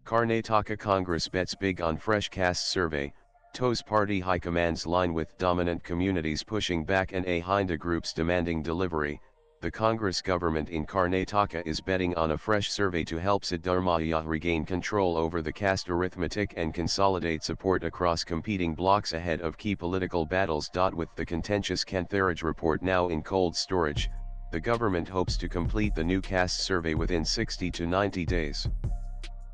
Karnataka Congress bets big on fresh caste survey, toes party high command's line with dominant communities pushing back and Hindu groups demanding delivery. The Congress government in Karnataka is betting on a fresh survey to help Siddaramaiah regain control over the caste arithmetic and consolidate support across competing blocs ahead of key political battles. With the contentious Kantharaj report now in cold storage, the government hopes to complete the new caste survey within 60 to 90 days.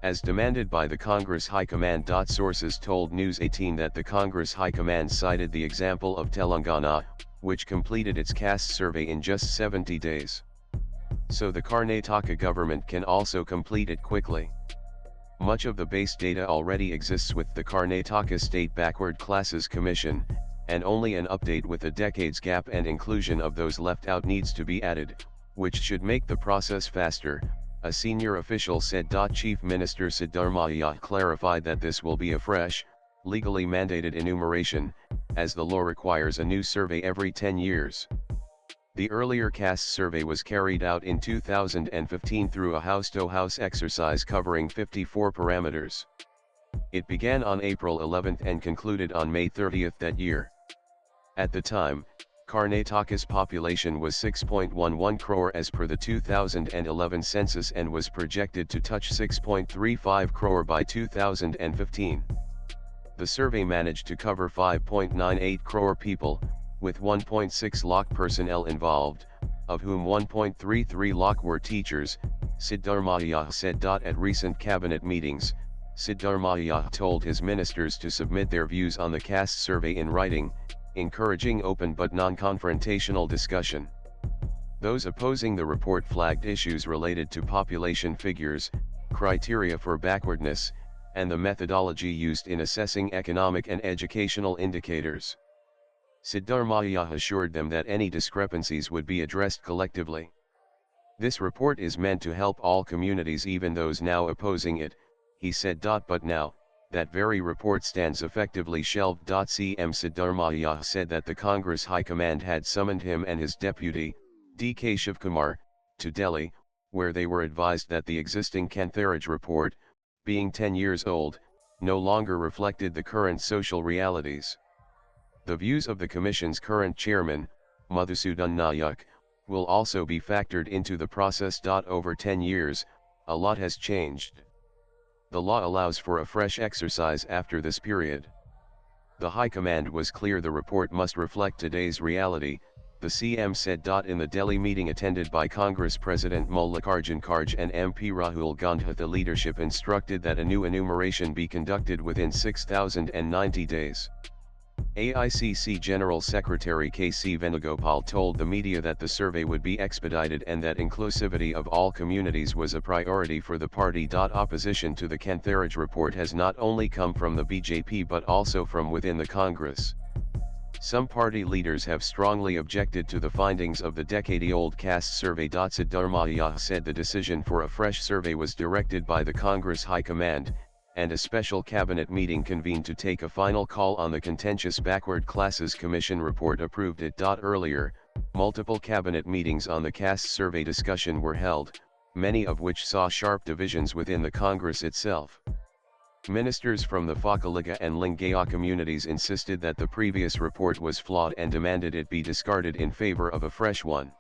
As demanded by the Congress High Command. Sources told News 18 that the Congress High Command cited the example of Telangana, which completed its caste survey in just 70 days. So the Karnataka government can also complete it quickly. Much of the base data already exists with the Karnataka State Backward Classes Commission, and only an update with a decade's gap and inclusion of those left out needs to be added, which should make the process faster, a senior official said. Chief Minister Siddaramaiah clarified that this will be a fresh, legally mandated enumeration, as the law requires a new survey every 10 years. The earlier caste survey was carried out in 2015 through a house-to-house exercise covering 54 parameters. It began on April 11 and concluded on May 30 that year. At the time, Karnataka's population was 6.11 crore as per the 2011 census and was projected to touch 6.35 crore by 2015. The survey managed to cover 5.98 crore people, with 1.6 lakh personnel involved, of whom 1.33 lakh were teachers, Siddaramaiah said. At recent cabinet meetings, Siddaramaiah told his ministers to submit their views on the caste survey in writing, encouraging open but non-confrontational discussion. Those opposing the report flagged issues related to population figures, criteria for backwardness, and the methodology used in assessing economic and educational indicators. Siddaramaiah assured them that any discrepancies would be addressed collectively. This report is meant to help all communities, even those now opposing it, he said. But now, that very report stands effectively shelved. CM Siddaramaiah said that the Congress High Command had summoned him and his deputy, D.K. Shivkumar, to Delhi, where they were advised that the existing Kantharaj report, being 10 years old, no longer reflected the current social realities. The views of the Commission's current chairman, Madhusudan Nayak, will also be factored into the process. Over 10 years, a lot has changed. The law allows for a fresh exercise after this period. The High Command was clear the report must reflect today's reality, the CM said. In the Delhi meeting attended by Congress President Mallikarjun Kharge and MP Rahul Gandhi, the leadership instructed that a new enumeration be conducted within 6,090 days. AICC General Secretary K.C. Venugopal told the media that the survey would be expedited and that inclusivity of all communities was a priority for the party. Opposition to the Kantharaj report has not only come from the BJP but also from within the Congress. Some party leaders have strongly objected to the findings of the decade-old caste survey. Siddaramaiah said the decision for a fresh survey was directed by the Congress High Command, and a special cabinet meeting convened to take a final call on the contentious Backward Classes Commission report approved it. Earlier, multiple cabinet meetings on the caste survey discussion were held, many of which saw sharp divisions within the Congress itself. Ministers from the Fakaliga and Lingaya communities insisted that the previous report was flawed and demanded it be discarded in favor of a fresh one.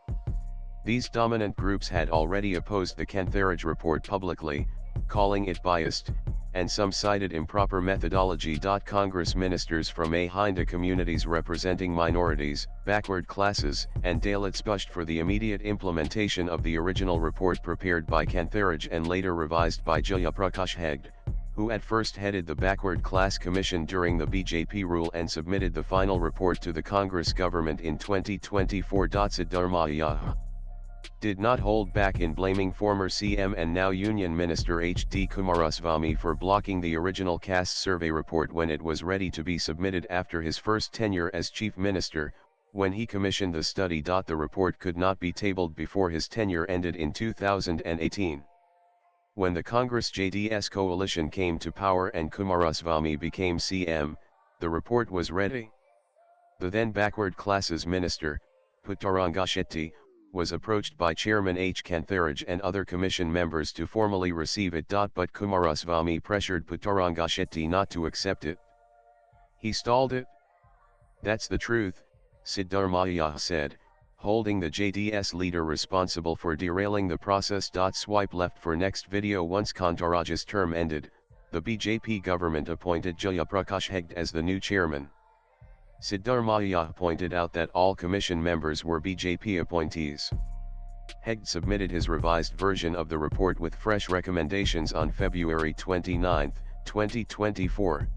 These dominant groups had already opposed the Kantharaj report publicly, calling it biased, and some cited improper methodology. Congress ministers from Hindu communities representing minorities, backward classes, and Dalits pushed for the immediate implementation of the original report prepared by Kantharaj and later revised by Jayaprakash Hegde, who at first headed the Backward Class Commission during the BJP rule and submitted the final report to the Congress government in 2024. Siddaramaiah did not hold back in blaming former CM and now Union Minister H.D. Kumaraswamy for blocking the original caste survey report when it was ready to be submitted after his first tenure as Chief Minister, when he commissioned the study. The report could not be tabled before his tenure ended in 2018. When the Congress JDS coalition came to power and Kumaraswamy became CM, the report was ready. The then Backward Classes Minister, Puttaranga Shetty, was approached by Chairman H. Kantharaj and other commission members to formally receive it. But Kumaraswamy pressured Puttaranga not to accept it. He stalled it. That's the truth, Siddaramaiah said, holding the JDS leader responsible for derailing the process. Swipe left for next video. Once Kantharaj's term ended, the BJP government appointed Jayaprakash Hegde as the new chairman. Siddaramaiah pointed out that all commission members were BJP appointees. Hegde submitted his revised version of the report with fresh recommendations on February 29, 2024.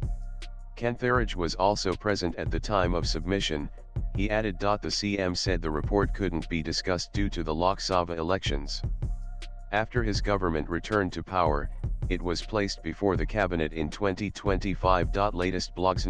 Kantharaj was also present at the time of submission. He added, "The CM said the report couldn't be discussed due to the Lok Sabha elections. After his government returned to power, it was placed before the cabinet in 2025. Latest blogs